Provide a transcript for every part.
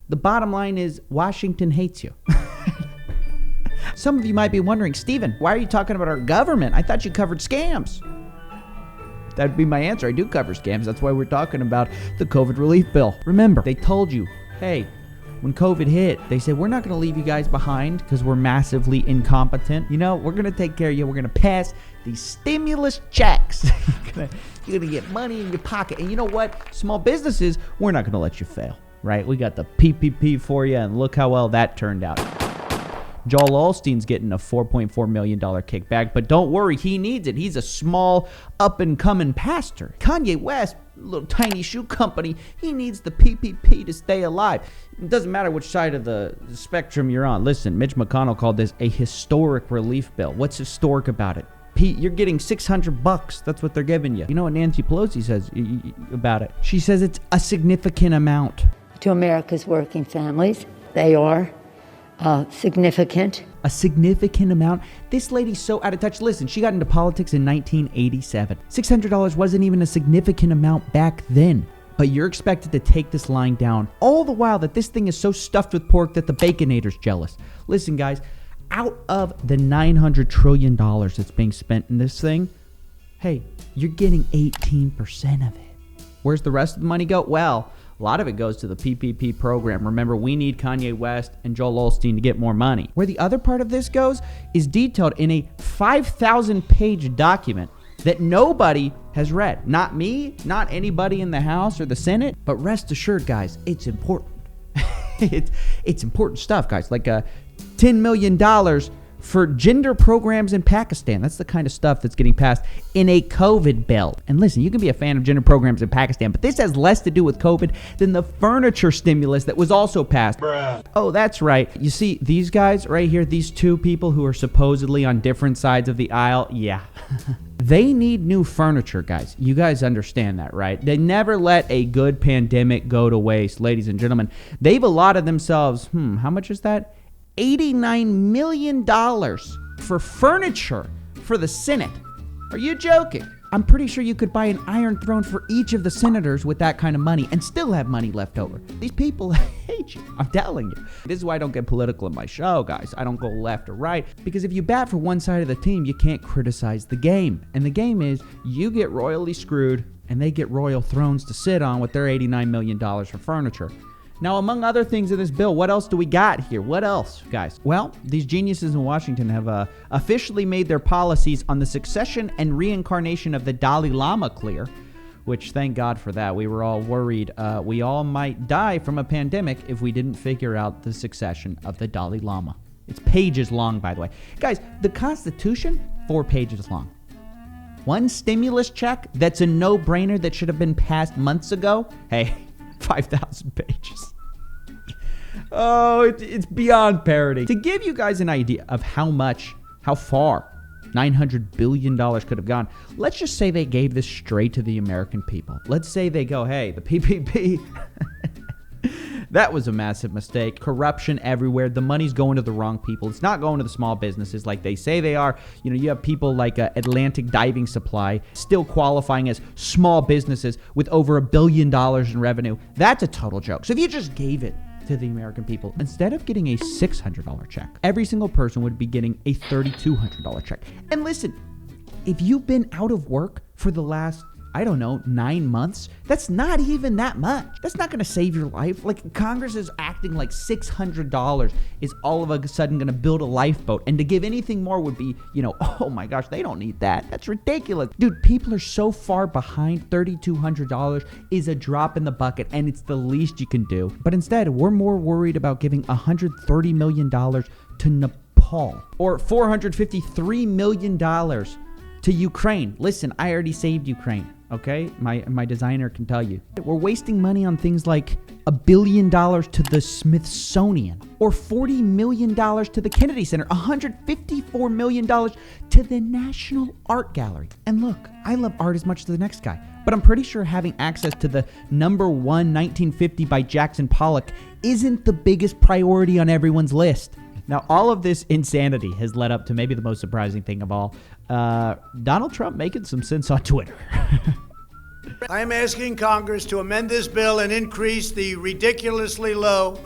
The bottom line is Washington hates you. Some of you might be wondering, Stephen, why are you talking about our government? I thought you covered scams. That'd be my answer. I do cover scams. That's why we're talking about the COVID relief bill. Remember, they told you, hey, when COVID hit, they said, we're not going to leave you guys behind because we're massively incompetent. We're going to take care of you. We're going to pass these stimulus checks. You're going to get money in your pocket. And you know what? Small businesses, we're not going to let you fail, right? We got the PPP for you, and look how well that turned out. Joel Osteen's getting a $4.4 million kickback, but don't worry, he needs it. He's a small, up-and-coming pastor. Kanye West, little tiny shoe company, he needs the PPP to stay alive. It doesn't matter which side of the spectrum you're on. Listen, Mitch McConnell called this a historic relief bill. What's historic about it? Pete, you're getting $600. That's what they're giving you. You know what Nancy Pelosi says about it? She says it's a significant amount. To America's working families, they are significant. A significant amount. This lady's so out of touch. Listen, she got into politics in 1987. $600 wasn't even a significant amount back then. But you're expected to take this line down, all the while that this thing is so stuffed with pork that the Baconator's jealous. Listen, guys, out of the $900 trillion that's being spent in this thing, hey, you're getting 18% of it. Where's the rest of the money go? Well, a lot of it goes to the PPP program. Remember, we need Kanye West and Joel Osteen to get more money. Where the other part of this goes is detailed in a 5,000-page document that nobody has read. Not me, not anybody in the House or the Senate. But rest assured, guys, it's important. It's important stuff, guys. Like $10 million for gender programs in Pakistan. That's the kind of stuff that's getting passed in a COVID bill. And listen, you can be a fan of gender programs in Pakistan, but this has less to do with COVID than the furniture stimulus that was also passed. Bruh. Oh, that's right. You see, these guys right here, these two people who are supposedly on different sides of the aisle, yeah. They need new furniture, guys. You guys understand that, right? They never let a good pandemic go to waste, ladies and gentlemen. They've allotted themselves, how much is that? $89 million for furniture for the Senate. Are you joking? I'm pretty sure you could buy an Iron Throne for each of the senators with that kind of money and still have money left over. These people hate you. I'm telling you. This is why I don't get political in my show, guys. I don't go left or right, because if you bat for one side of the team, you can't criticize the game. And the game is you get royally screwed and they get royal thrones to sit on with their $89 million for furniture. Now, among other things in this bill, what else do we got here? What else, guys? Well, these geniuses in Washington have officially made their policies on the succession and reincarnation of the Dalai Lama clear, which, thank God for that. We were all worried we all might die from a pandemic if we didn't figure out the succession of the Dalai Lama. It's pages long, by the way. Guys, the Constitution, 4 pages long. One stimulus check that's a no-brainer that should have been passed months ago, hey, 5,000 pages. Oh, it's beyond parody. To give you guys an idea of how far $900 billion could have gone, let's just say they gave this straight to the American people. Let's say they go, hey, the PPP, that was a massive mistake. Corruption everywhere. The money's going to the wrong people. It's not going to the small businesses like they say they are. You know, you have people like Atlantic Diving Supply still qualifying as small businesses with over $1 billion in revenue. That's a total joke. So if you just gave it to the American people, instead of getting a $600 check, every single person would be getting a $3,200 check. And listen, if you've been out of work for the last 9 months, that's not even that much. That's not going to save your life. Like, Congress is acting like $600 is all of a sudden going to build a lifeboat. And to give anything more would be, oh my gosh, they don't need that. That's ridiculous. Dude, people are so far behind. $3,200 is a drop in the bucket, and it's the least you can do. But instead, we're more worried about giving $130 million to Nepal or $453 million to Ukraine. Listen, I already saved Ukraine. Okay, my designer can tell you. We're wasting money on things like $1 billion to the Smithsonian, or $40 million to the Kennedy Center, $154 million to the National Art Gallery. And look, I love art as much as the next guy, but I'm pretty sure having access to the #1 1950 by Jackson Pollock isn't the biggest priority on everyone's list. Now, all of this insanity has led up to maybe the most surprising thing of all, Donald Trump making some sense on Twitter. I am asking Congress to amend this bill and increase the ridiculously low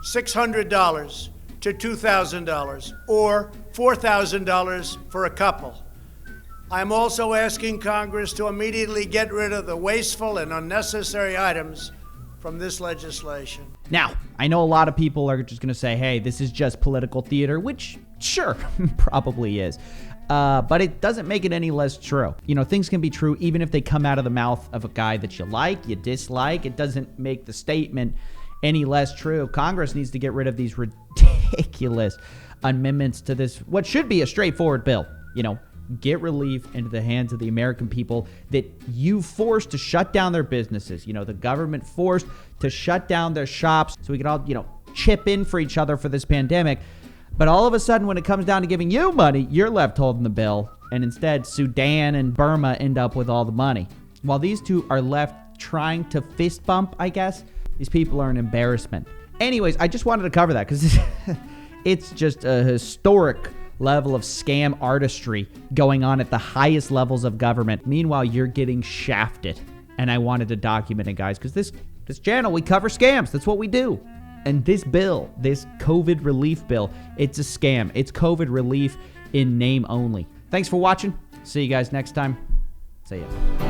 $600 to $2,000 or $4,000 for a couple. I'm also asking Congress to immediately get rid of the wasteful and unnecessary items from this legislation. Now, I know a lot of people are just going to say, hey, this is just political theater, which, sure, probably is. But it doesn't make it any less true. You know, things can be true even if they come out of the mouth of a guy that you like, you dislike. It doesn't make the statement any less true. Congress needs to get rid of these ridiculous amendments to this, what should be a straightforward bill. You know, get relief into the hands of the American people that you forced to shut down their businesses. You know, the government forced to shut down their shops so we could all, you know, chip in for each other for this pandemic. But all of a sudden, when it comes down to giving you money, you're left holding the bill. And instead, Sudan and Burma end up with all the money. While these two are left trying to fist bump, I guess, these people are an embarrassment. Anyways, I just wanted to cover that because it's just a historic level of scam artistry going on at the highest levels of government. Meanwhile, you're getting shafted. And I wanted to document it, guys, because this channel, we cover scams. That's what we do. And this bill, this COVID relief bill, it's a scam. It's COVID relief in name only. Thanks for watching. See you guys next time. See ya.